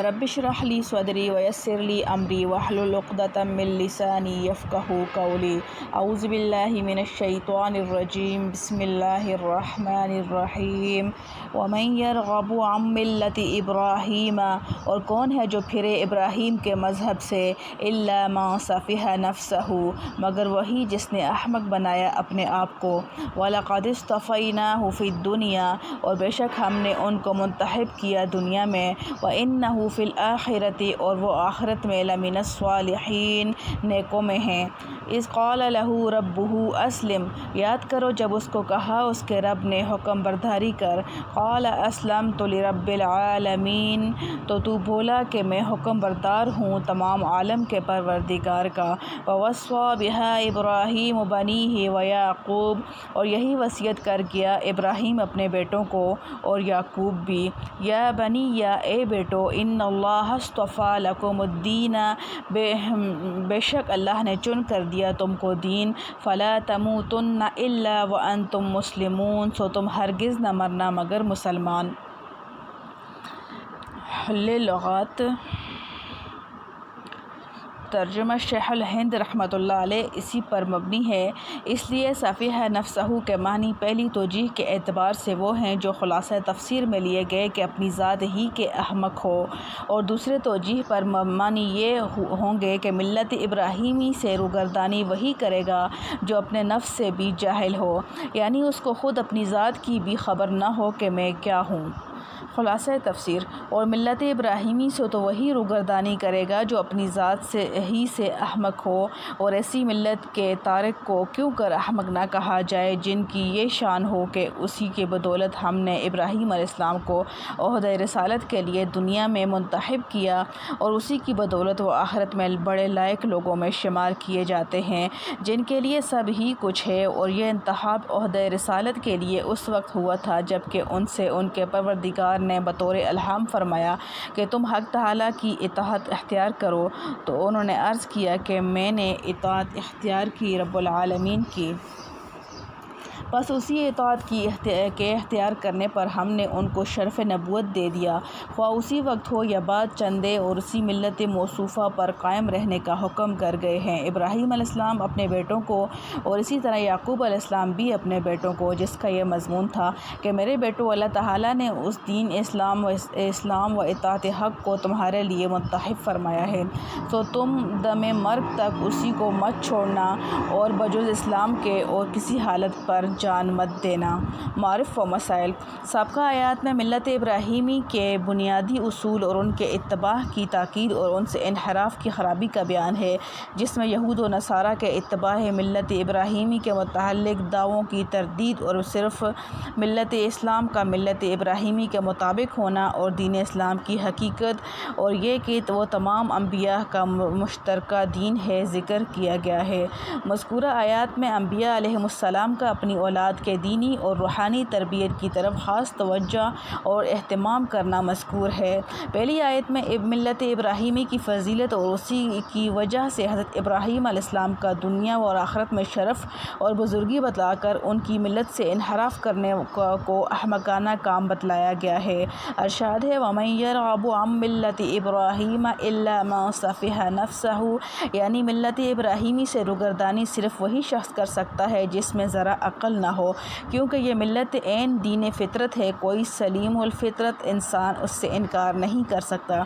رب اشرح لی صدری ویسر لی امری واحلل عقدۃ من لسانی یفقہوا قولی۔ اعوذ باللہ من الشیطان الرجیم، بسم اللہ الرحمن الرحیم۔ ومن یرغب عن ملت ابراہیم، اور کون ہے جو پھرے ابراہیم کے مذہب سے، الا من سفہ نفسہ، مگر وہی جس نے احمق بنایا اپنے آپ کو۔ وَلَقَدِ اصْطَفَيْنَاهُ فِي الدُّنْيَا، اور بے شک ہم نے ان کو منتخب کیا دنیا میں، وَإِنَّهُ فِي الْآخِرَةِ، اور وہ آخرت میں، لَمِنَ الصَّالِحِينَ، نیکوں میں ہیں۔ اذ قال له ربه اسلم، یاد کرو جب اس کو کہا اس کے رب نے حکم برداری کر۔ قال اسلمت لرب العالمین، تو بولا کہ میں حکم بردار ہوں تمام عالم کے پروردگار کا۔ ووصى بها ابراہیم بنیہ ویعقوب، اور یہی وصیت کر گیا ابراہیم اپنے بیٹوں کو اور یعقوب بھی۔ یا بنی، یا اے بیٹو، ان اللہ اصطفیٰ لکم الدین، بے شک اللہ نے چن کر دیا تم کو دین۔ فلا تموتن الا وانتم مسلمون، سو تم ہرگز نہ مرنا مگر مسلمان۔ لغات ترجمہ شیخ الہند رحمۃ اللہ علیہ اسی پر مبنی ہے، اس لیے سفیہ نفسہ کے معنی پہلی توجیہ کے اعتبار سے وہ ہیں جو خلاصہ تفسیر میں لیے گئے کہ اپنی ذات ہی کے احمق ہو، اور دوسرے توجیہ پر معنی یہ ہوں گے کہ ملت ابراہیمی سے روگردانی وہی کرے گا جو اپنے نفس سے بھی جاہل ہو، یعنی اس کو خود اپنی ذات کی بھی خبر نہ ہو کہ میں کیا ہوں۔ خلاصہ تفسیر، اور ملت ابراہیمی سے تو وہی روگردانی کرے گا جو اپنی ذات سے احمق ہو، اور ایسی ملت کے تارک کو کیوں کر احمق نہ کہا جائے جن کی یہ شان ہو کہ اسی کی بدولت ہم نے ابراہیم علیہ السلام کو عہدہ رسالت کے لیے دنیا میں منتخب کیا، اور اسی کی بدولت وہ آخرت میں بڑے لائق لوگوں میں شمار کیے جاتے ہیں جن کے لیے سب ہی کچھ ہے۔ اور یہ انتخاب عہدہ رسالت کے لیے اس وقت ہوا تھا جب کہ ان سے ان کے پروردگار نے بطور الہام فرمایا کہ تم حق تعالیٰ کی اطاعت اختیار کرو، تو انہوں نے عرض کیا کہ میں نے اطاعت اختیار کی رب العالمین کی۔ بس اسی اطاعت کے اختیار کرنے پر ہم نے ان کو شرف نبوت دے دیا، خواہ اسی وقت ہو یا بعد چندے، اور اسی ملت موصوفہ پر قائم رہنے کا حکم کر گئے ہیں۔ ابراہیم علیہ السلام اپنے بیٹوں کو، اور اسی طرح یعقوب علیہ السلام بھی اپنے بیٹوں کو، جس کا یہ مضمون تھا کہ میرے بیٹو، اللہ تعالیٰ نے اس دین اسلام و اطاعت حق کو تمہارے لیے منتخب فرمایا ہے، تو تم دم مرگ تک اسی کو مت چھوڑنا، اور بجز اسلام کے اور کسی حالت پر جان مت دینا۔ معارف و مسائل، سابقہ آیات میں ملت ابراہیمی کے بنیادی اصول اور ان کے اتباع کی تاکید اور ان سے انحراف کی خرابی کا بیان ہے، جس میں یہود و نصارہ کے اتباع ملت ابراہیمی کے متعلق دعووں کی تردید، اور صرف ملت اسلام کا ملت ابراہیمی کے مطابق ہونا، اور دین اسلام کی حقیقت، اور یہ کہ وہ تمام انبیاء کا مشترکہ دین ہے، ذکر کیا گیا ہے۔ مذکورہ آیات میں انبیاء علیہم السلام کا اپنی اولاد کے دینی اور روحانی تربیت کی طرف خاص توجہ اور اہتمام کرنا مذکور ہے۔ پہلی آیت میں ملت ابراہیمی کی فضیلت اور اسی کی وجہ سے حضرت ابراہیم علیہ السلام کا دنیا اور آخرت میں شرف اور بزرگی بتلا کر ان کی ملت سے انحراف کرنے کو احمقانہ کام بتلایا گیا ہے۔ ارشاد ہے، وَمَن يَرْغَبُ عَن مِّلَّةِ إِبْرَاهِيمَ إِلَّا مَن سَفِهَ نَفْسَهُ، یعنی ملت ابراہیمی سے روگردانی صرف وہی شخص کر سکتا ہے جس میں ذرا عقل نہ ہو، کیونکہ یہ ملت عین دین فطرت ہے، کوئی سلیم الفطرت انسان اس سے انکار نہیں کر سکتا۔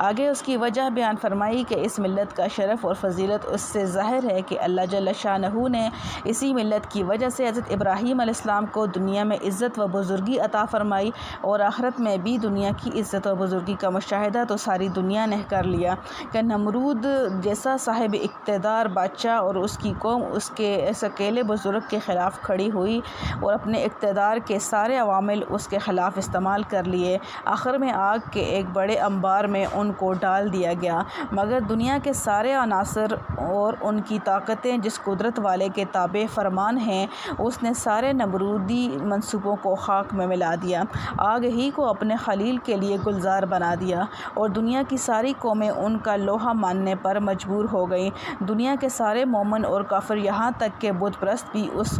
آگے اس کی وجہ بیان فرمائی کہ اس ملت کا شرف اور فضیلت اس سے ظاہر ہے کہ اللہ جل شانہ نے اسی ملت کی وجہ سے حضرت ابراہیم علیہ السلام کو دنیا میں عزت و بزرگی عطا فرمائی، اور آخرت میں بھی دنیا کی عزت و بزرگی کا مشاہدہ تو ساری دنیا نے کر لیا کہ نمرود جیسا صاحب اقتدار بادشاہ اور اس کی قوم اس کے اس اکیلے بزرگ کے خلاف کھڑی ہوئی، اور اپنے اقتدار کے سارے عوامل اس کے خلاف استعمال کر لیے۔ آخر میں آگ کے ایک بڑے انبار میں ان کو ڈال دیا گیا، مگر دنیا کے سارے عناصر اور ان کی طاقتیں جس قدرت والے کے تابع فرمان ہیں، اس نے سارے نمرودی منصوبوں کو خاک میں ملا دیا، آگ ہی کو اپنے خلیل کے لیے گلزار بنا دیا، اور دنیا کی ساری قومیں ان کا لوہا ماننے پر مجبور ہو گئیں۔ دنیا کے سارے مومن اور کافر، یہاں تک کہ بت پرست بھی اس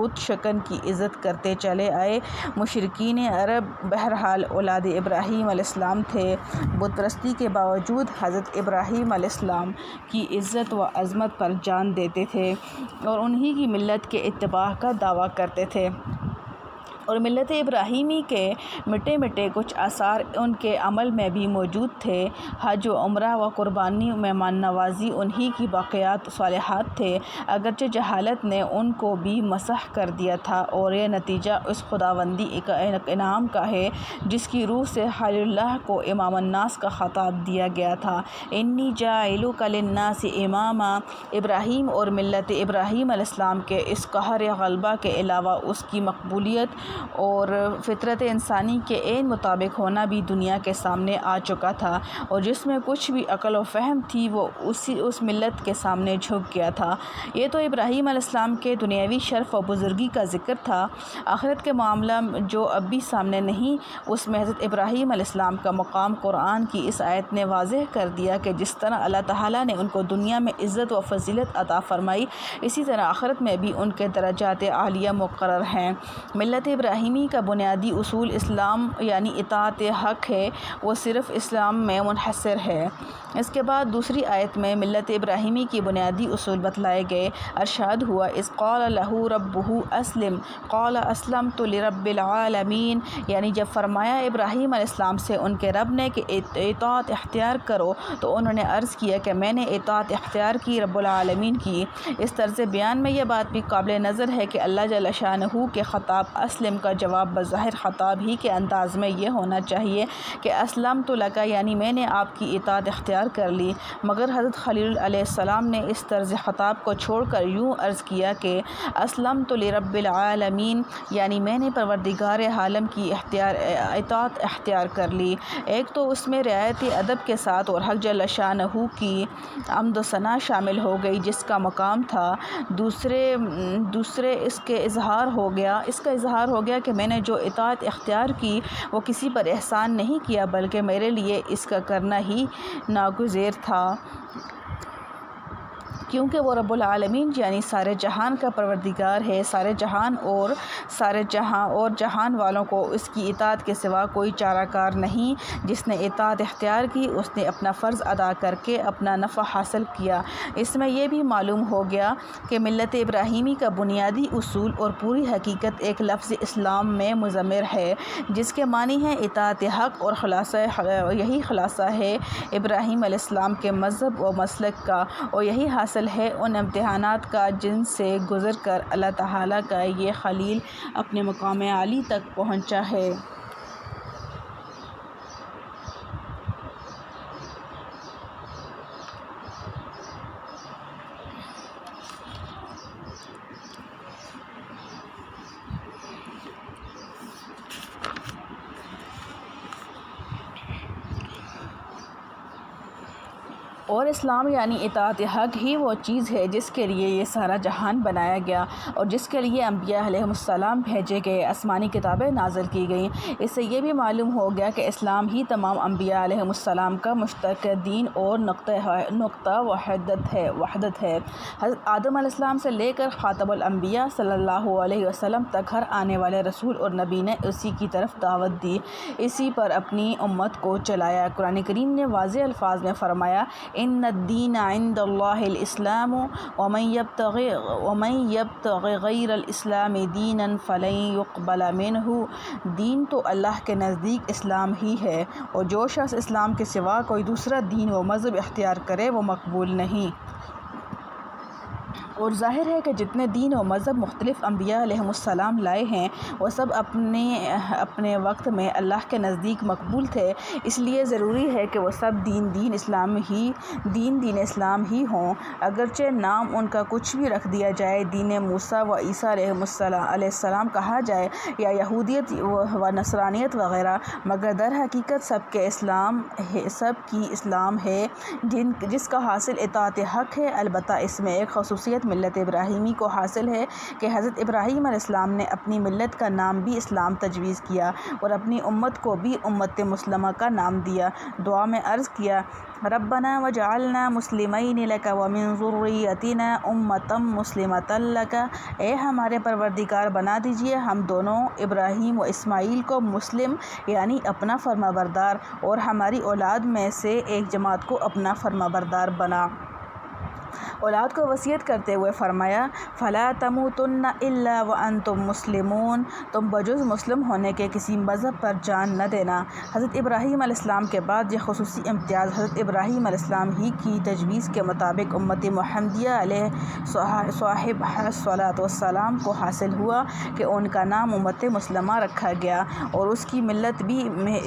بت شکن کی عزت کرتے چلے آئے۔ مشرکین عرب بہرحال اولاد ابراہیم علیہ السلام تھے، بت پرستی کے باوجود حضرت ابراہیم علیہ السلام کی عزت و عظمت پر جان دیتے تھے اور انہی کی ملت کے اتباع کا دعویٰ کرتے تھے، اور ملت ابراہیمی کے مٹے مٹے کچھ آثار ان کے عمل میں بھی موجود تھے۔ حج و عمرہ و قربانی، مہمان نوازی انہی کی باقیات صالحات تھے، اگرچہ جہالت نے ان کو بھی مسخ کر دیا تھا، اور یہ نتیجہ اس خداوندی انعام کا ہے جس کی روح سے خلیل اللہ کو امام الناس کا خطاب دیا گیا تھا۔ انی جاعلک للناس اماما۔ ابراہیم اور ملت ابراہیم علیہ السلام کے اس قہر غلبہ کے علاوہ اس کی مقبولیت اور فطرت انسانی کے عین مطابق ہونا بھی دنیا کے سامنے آ چکا تھا، اور جس میں کچھ بھی عقل و فہم تھی وہ اس ملت کے سامنے جھک گیا تھا۔ یہ تو ابراہیم علیہ السلام کے دنیاوی شرف و بزرگی کا ذکر تھا۔ آخرت کے معاملہ جو اب بھی سامنے نہیں، اس میں حضرت ابراہیم علیہ السلام کا مقام قرآن کی اس آیت نے واضح کر دیا کہ جس طرح اللہ تعالیٰ نے ان کو دنیا میں عزت و فضیلت عطا فرمائی، اسی طرح آخرت میں بھی ان کے درجات عالیہ مقرر ہیں۔ ملت ابراہیمی کا بنیادی اصول اسلام یعنی اطاعت حق ہے، وہ صرف اسلام میں منحصر ہے۔ اس کے بعد دوسری آیت میں ملت ابراہیمی کی بنیادی اصول بتلائے گئے۔ ارشاد ہوا اذ قال لہ ربہ اسلم قال اسلمت لرب العالمین، یعنی جب فرمایا ابراہیم علیہ السلام سے ان کے رب نے کہ اطاعت اختیار کرو تو انہوں نے عرض کیا کہ میں نے اطاعت اختیار کی رب العالمین کی۔ اس طرز بیان میں یہ بات بھی قابل نظر ہے کہ اللہ جل شانہ کے خطاب اسلم کا جواب بظاہر خطاب ہی کے انداز میں یہ ہونا چاہیے کہ اسلمت لک، یعنی میں نے آپ کی اطاعت اختیار کر لی، مگر حضرت خلیل علیہ السلام نے اس طرز خطاب کو چھوڑ کر یوں عرض کیا کہ اسلمت لرب العالمین، یعنی میں نے پروردگار عالم کی اطاعت اختیار کر لی۔ ایک تو اس میں رعایت ادب کے ساتھ اور حق جل شانہ کی حمد و ثنا شامل ہو گئی جس کا مقام تھا، دوسرے اس کا اظہار ہو گیا کہ میں نے جو اطاعت اختیار کی وہ کسی پر احسان نہیں کیا بلکہ میرے لیے اس کا کرنا ہی ناگزیر تھا، کیونکہ وہ رب العالمین یعنی سارے جہان کا پروردگار ہے، سارے جہان والوں کو اس کی اطاعت کے سوا کوئی چارہ کار نہیں۔ جس نے اطاعت اختیار کی اس نے اپنا فرض ادا کر کے اپنا نفع حاصل کیا۔ اس میں یہ بھی معلوم ہو گیا کہ ملت ابراہیمی کا بنیادی اصول اور پوری حقیقت ایک لفظ اسلام میں مضمر ہے جس کے معنی ہے اطاعت حق، اور یہی خلاصہ ہے ابراہیم علیہ السلام کے مذہب و مسلک کا، اور یہی حاصل ہے ان امتحانات کا جن سے گزر کر اللہ تعالیٰ کا یہ خلیل اپنے مقام عالی تک پہنچا ہے۔ اور اسلام یعنی اطاعت حق ہی وہ چیز ہے جس کے لیے یہ سارا جہان بنایا گیا اور جس کے لیے انبیاء علیہ السلام بھیجے گئے، آسمانی کتابیں نازل کی گئیں۔ اس سے یہ بھی معلوم ہو گیا کہ اسلام ہی تمام انبیاء علیہ السلام کا مشترکہ دین اور نقطہ وحدت ہے۔ حضرت آدم علیہ السلام سے لے کر خاتم الانبیاء صلی اللہ علیہ وسلم تک ہر آنے والے رسول اور نبی نے اسی کی طرف دعوت دی، اسی پر اپنی امت کو چلایا۔ قرآن کریم نے واضح الفاظ میں فرمایا ان الدین عند اللہ الاسلام ومن یبتغ غیر الاسلام دینا فلن یقبل منہ، دین تو اللہ کے نزدیک اسلام ہی ہے اور جو شخص اسلام کے سوا کوئی دوسرا دین و مذہب اختیار کرے وہ مقبول نہیں۔ اور ظاہر ہے کہ جتنے دین و مذہب مختلف انبیاء علیہ السلام لائے ہیں وہ سب اپنے وقت میں اللہ کے نزدیک مقبول تھے، اس لیے ضروری ہے کہ وہ سب دین اسلام ہی ہوں، اگرچہ نام ان کا کچھ بھی رکھ دیا جائے، دین موسیٰ و عیسیٰ علیہ السلام کہا جائے یا یہودیت و نصرانیت وغیرہ، مگر در حقیقت سب کی اسلام ہے جس کا حاصل اطاعت حق ہے۔ البتہ اس میں ایک خصوصیت حقیقت ملت ابراہیمی کو حاصل ہے کہ حضرت ابراہیم علیہ السلام نے اپنی ملت کا نام بھی اسلام تجویز کیا اور اپنی امت کو بھی امت مسلمہ کا نام دیا۔ دعا میں عرض کیا ربنا وجعلنا مسلمین لک ومن ذریتنا امۃ مسلمۃ لک، اے ہمارے پروردگار بنا دیجئے ہم دونوں ابراہیم و اسماعیل کو مسلم یعنی اپنا فرما بردار اور ہماری اولاد میں سے ایک جماعت کو اپنا فرما بردار بنا۔ اولاد کو وصیت کرتے ہوئے فرمایا فلا تموتن الا وانتم مسلمون، تم بجز مسلم ہونے کے کسی مذہب پر جان نہ دینا۔ حضرت ابراہیم علیہ السلام کے بعد یہ خصوصی امتیاز حضرت ابراہیم علیہ السلام ہی کی تجویز کے مطابق امت محمدیہ علیہ صاحب الصلاۃ والسلام کو حاصل ہوا کہ ان کا نام امت مسلمہ رکھا گیا اور اس کی ملت بھی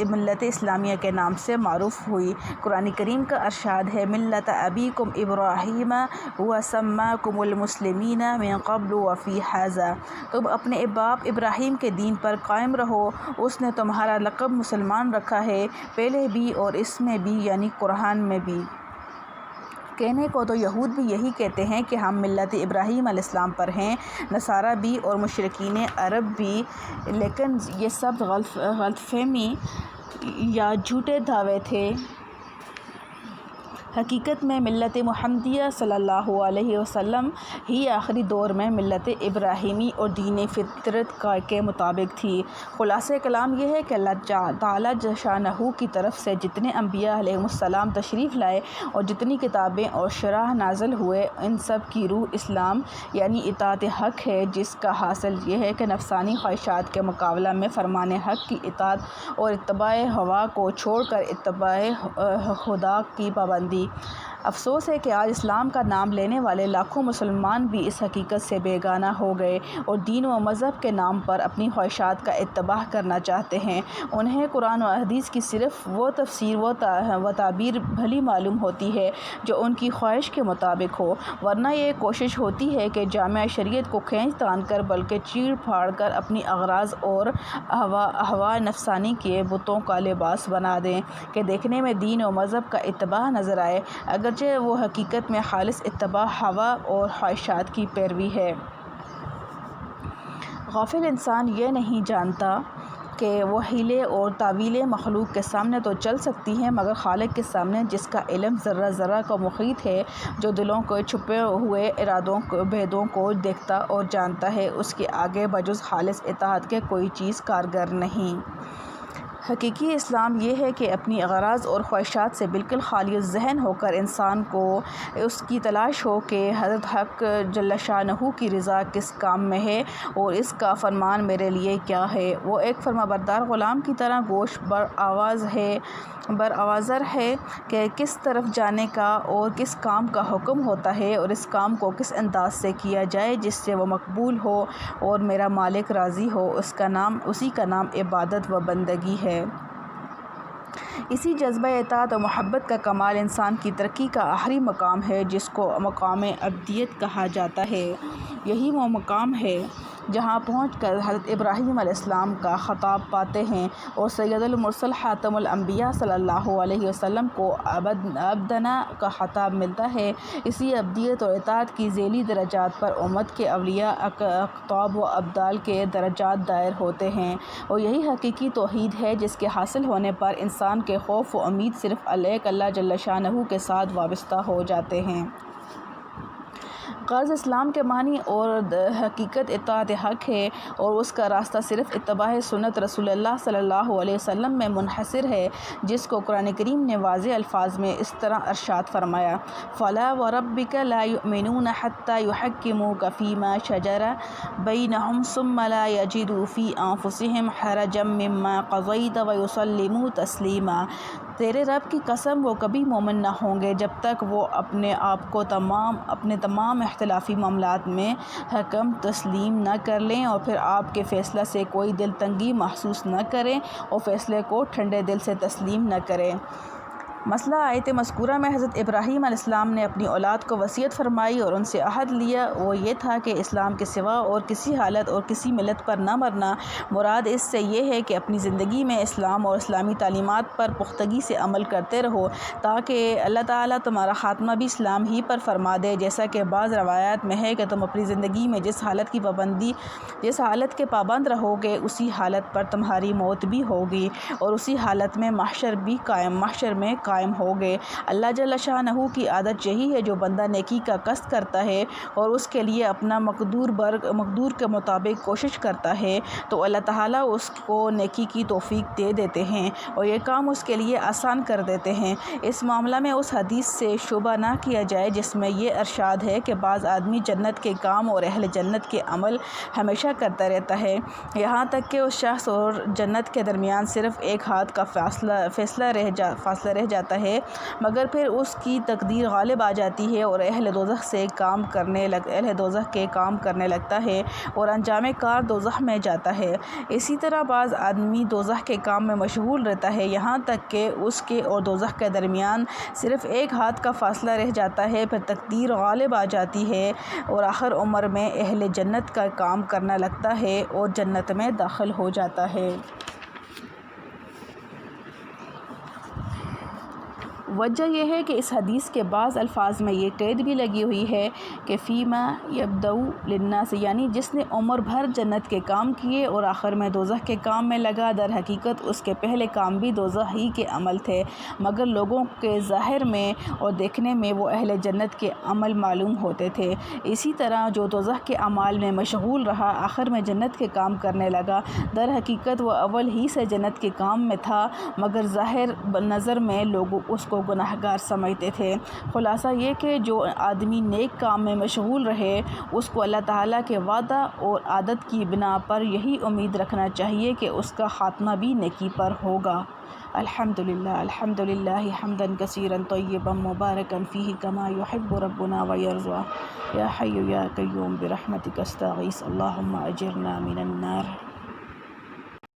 ملت اسلامیہ کے نام سے معروف ہوئی۔ قرآن کریم کا ارشاد ہے ملت ابیکم ابراہیم وَسَمَّاكُمُ الْمُسْلِمِينَ مِن قَبْلُ وَفِي هَذَا، تم اپنے باپ ابراہیم کے دین پر قائم رہو، اس نے تمہارا لقب مسلمان رکھا ہے پہلے بھی اور اس میں بھی یعنی قرآن میں بھی۔ کہنے کو تو یہود بھی یہی کہتے ہیں کہ ہم ملت ابراہیم علیہ السلام پر ہیں، نصارہ بھی اور مشرکین عرب بھی، لیکن یہ سب غلط فہمی یا جھوٹے دعوے تھے۔ حقیقت میں ملت محمدیہ صلی اللہ علیہ وسلم ہی آخری دور میں ملت ابراہیمی اور دین فطرت کے مطابق تھی۔ خلاصہ کلام یہ ہے کہ اللہ تعالیٰ شانہ کی طرف سے جتنے انبیاء علیہ السلام تشریف لائے اور جتنی کتابیں اور شرائع نازل ہوئے ان سب کی روح اسلام یعنی اطاعت حق ہے، جس کا حاصل یہ ہے کہ نفسانی خواہشات کے مقابلہ میں فرمان حق کی اطاعت اور اتباع ہوا کو چھوڑ کر اتباع خدا کی پابندی۔ افسوس ہے کہ آج اسلام کا نام لینے والے لاکھوں مسلمان بھی اس حقیقت سے بیگانہ ہو گئے اور دین و مذہب کے نام پر اپنی خواہشات کا اتباع کرنا چاہتے ہیں۔ انہیں قرآن و حدیث کی صرف وہ تفسیر و تعبیر بھلی معلوم ہوتی ہے جو ان کی خواہش کے مطابق ہو، ورنہ یہ کوشش ہوتی ہے کہ جامع شریعت کو کھینچ تان کر بلکہ چیڑ پھاڑ کر اپنی اغراض اور اہواء نفسانی کے بتوں کا لباس بنا دیں کہ دیکھنے میں دین و مذہب کا اتباع نظر آئے، اگرچہ وہ حقیقت میں خالص اتباع ہوا اور خواہشات کی پیروی ہے۔ غافل انسان یہ نہیں جانتا کہ وہ حیلے اور تعویلیں مخلوق کے سامنے تو چل سکتی ہیں مگر خالق کے سامنے جس کا علم ذرہ ذرہ کو محیط ہے، جو دلوں کے چھپے ہوئے ارادوں بھیدوں کو دیکھتا اور جانتا ہے، اس کے آگے بجز خالص اطاعت کے کوئی چیز کارگر نہیں۔ حقیقی اسلام یہ ہے کہ اپنی اغراض اور خواہشات سے بالکل خالی ذہن ہو کر انسان کو اس کی تلاش ہو کہ حضرت حق جل شانہ کی رضا کس کام میں ہے اور اس کا فرمان میرے لیے کیا ہے۔ وہ ایک فرما بردار غلام کی طرح گوش برآوازر ہے کہ کس طرف جانے کا اور کس کام کا حکم ہوتا ہے اور اس کام کو کس انداز سے کیا جائے جس سے وہ مقبول ہو اور میرا مالک راضی ہو، اسی کا نام عبادت و بندگی ہے۔ اسی جذبہ اطاعت و محبت کا کمال انسان کی ترقی کا آخری مقام ہے جس کو مقام عبدیت کہا جاتا ہے۔ یہی وہ مقام ہے جہاں پہنچ کر حضرت ابراہیم علیہ السلام کا خطاب پاتے ہیں اور سید المرسل خاتم الانبیاء صلی اللہ علیہ وسلم کو عبدنا کا خطاب ملتا ہے۔ اسی عبدیت اور اطاعت کی ذیلی درجات پر امت کے اولیاء، اقطاب و ابدال کے درجات دائر ہوتے ہیں اور یہی حقیقی توحید ہے جس کے حاصل ہونے پر انسان کے خوف و امید صرف اللہ جل شانہ کے ساتھ وابستہ ہو جاتے ہیں۔ غرض اسلام کے معنی اور حقیقت اطاعت حق ہے اور اس کا راستہ صرف اتباع سنت رسول اللہ صلی اللہ علیہ وسلم میں منحصر ہے، جس کو قرآن کریم نے واضح الفاظ میں اس طرح ارشاد فرمایا فَلَا وَرَبِّكَ لَا يُؤْمِنُونَ حَتَّى يُحَكِّمُوكَ فِي مَا شَجَرَ بَيْنَهُمْ ثُمَّ لَا يَجِدُوا فِي أَنفُسِهِمْ حَرَجًا مِّمَّا قَضَيْتَ وَيُسَلِّمُوا تَسْلِيمًا، تیرے رب کی قسم وہ کبھی مومن نہ ہوں گے جب تک وہ اپنے آپ کو اپنے تمام اختلافی معاملات میں حکم تسلیم نہ کر لیں اور پھر آپ کے فیصلہ سے کوئی دل تنگی محسوس نہ کریں اور فیصلے کو ٹھنڈے دل سے تسلیم نہ کریں۔ مسئلہ آیت مذکورہ میں حضرت ابراہیم علیہ السلام نے اپنی اولاد کو وصیت فرمائی اور ان سے عہد لیا، وہ یہ تھا کہ اسلام کے سوا اور کسی حالت اور کسی ملت پر نہ مرنا۔ مراد اس سے یہ ہے کہ اپنی زندگی میں اسلام اور اسلامی تعلیمات پر پختگی سے عمل کرتے رہو تاکہ اللہ تعالیٰ تمہارا خاتمہ بھی اسلام ہی پر فرما دے، جیسا کہ بعض روایات میں ہے کہ تم اپنی زندگی میں جس حالت کے پابند رہو گے اسی حالت پر تمہاری موت بھی ہوگی اور اسی حالت میں محشر میں قائم ہوگے۔ اللہ جل شانہ کی عادت یہی ہے، جو بندہ نیکی کا قصد کرتا ہے اور اس کے لیے اپنا مقدور کے مطابق کوشش کرتا ہے تو اللہ تعالیٰ اس کو نیکی کی توفیق دے دیتے ہیں اور یہ کام اس کے لیے آسان کر دیتے ہیں۔ اس معاملہ میں اس حدیث سے شبہ نہ کیا جائے جس میں یہ ارشاد ہے کہ بعض آدمی جنت کے کام اور اہل جنت کے عمل ہمیشہ کرتا رہتا ہے، یہاں تک کہ اس شخص اور جنت کے درمیان صرف ایک ہاتھ کا فاصلہ رہ جاتا ہے، مگر پھر اس کی تقدیر غالب آ جاتی ہے اور اہل دوزخ کے کام کرنے لگتا ہے اور انجام کار دوزخ میں جاتا ہے۔ اسی طرح بعض آدمی دوزخ کے کام میں مشغول رہتا ہے، یہاں تک کہ اس کے اور دوزخ کے درمیان صرف ایک ہاتھ کا فاصلہ رہ جاتا ہے، پھر تقدیر غالب آ جاتی ہے اور آخر عمر میں اہل جنت کا کام کرنے لگتا ہے اور جنت میں داخل ہو جاتا ہے۔ وجہ یہ ہے کہ اس حدیث کے بعض الفاظ میں یہ قید بھی لگی ہوئی ہے کہ فیما یبدؤ للناس، یعنی جس نے عمر بھر جنت کے کام کیے اور آخر میں دوزخ کے کام میں لگا، در حقیقت اس کے پہلے کام بھی دوزخ ہی کے عمل تھے، مگر لوگوں کے ظاہر میں اور دیکھنے میں وہ اہل جنت کے عمل معلوم ہوتے تھے۔ اسی طرح جو دوزخ کے اعمال میں مشغول رہا، آخر میں جنت کے کام کرنے لگا، در حقیقت وہ اول ہی سے جنت کے کام میں تھا، مگر ظاہر نظر میں لوگ اس کو گناہگار سمجھتے تھے۔ خلاصہ یہ کہ جو آدمی نیک کام میں مشغول رہے اس کو اللہ تعالیٰ کے وعدہ اور عادت کی بنا پر یہی امید رکھنا چاہیے کہ اس کا خاتمہ بھی نیکی پر ہوگا۔ الحمدللہ حمداً کثیراً طیباً مبارکاً فیہ کما یحب ربنا ویرضی۔ یا حی یا قیوم برحمتک استغیث اللہم اجرنا من النار۔